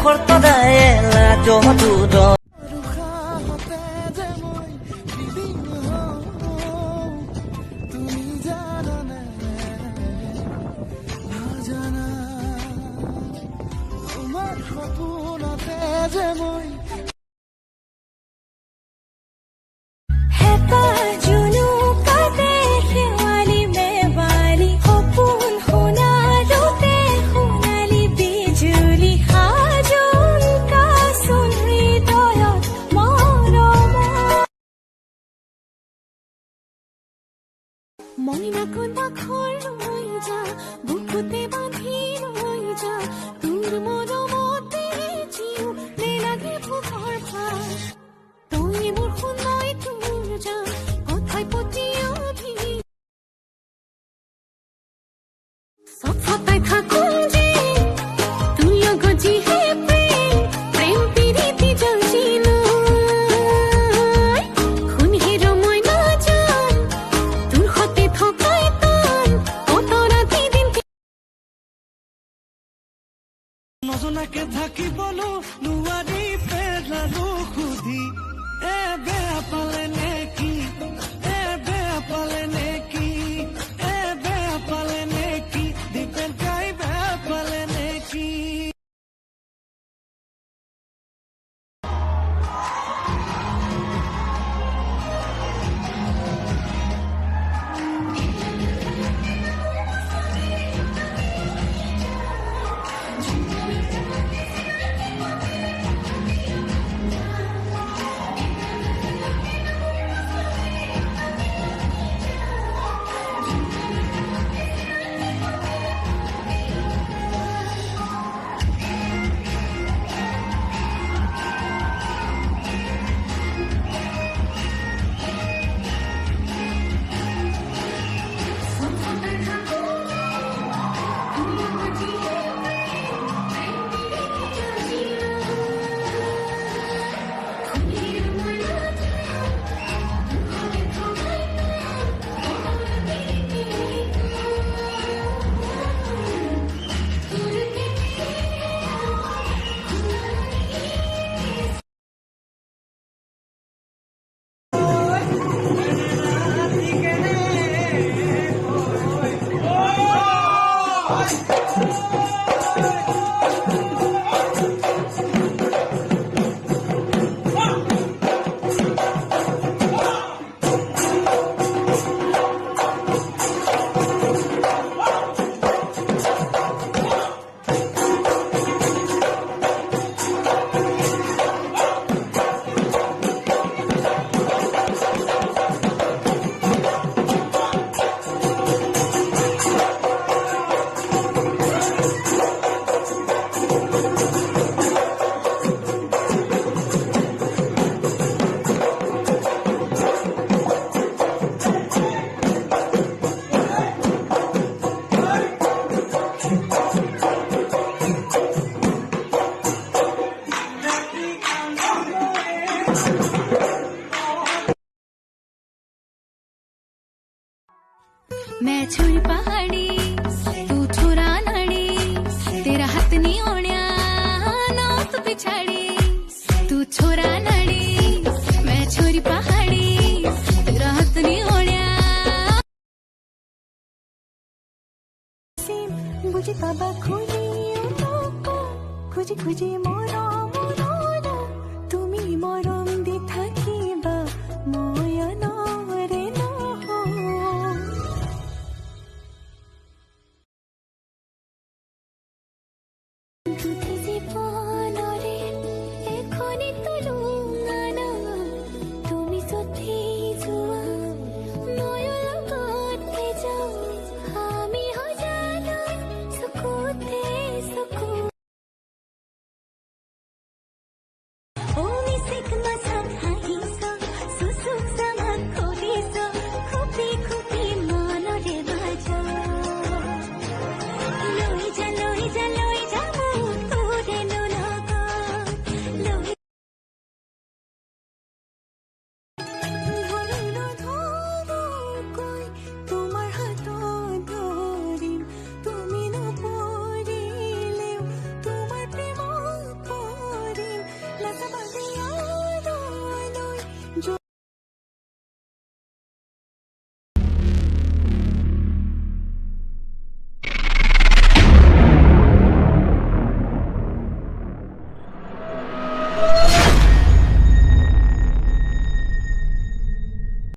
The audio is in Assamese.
খৰতদায়ে লাজতো দ মইনা কোনা ঘৰ লৈ যা বুকুতে বান্ধি লৈ যা তোৰ মৰমতে জিও নেলাগে পোহৰ ভাৰ তই মোৰ শুনাই তোৰ যা কথাই প্ৰতি অভি সফাতাই থাকো যে তুই গজি হে প্ৰেম প্ৰেম পিৰিতি জানিলো নজনাকে থাকিবলো নোৱাৰি পেলালো সুধি বেয়া পালে নেকি বেয়া পালে নেকি বেয়া পালে নেকি দীপেন কাই বেয়া পালে নেকি मैं छुरी पहाड़ी तू छुरा नड़ी तेरा हाथ नहीं ओण्या नाथ पिछाड़ी तू छोरा नड़ी मैं छुरी पहाड़ी तेरा हाथ नहीं ओण्या बुझी बाबा खुजी खुजी खुजी मोरा मोरा तुमी मोरा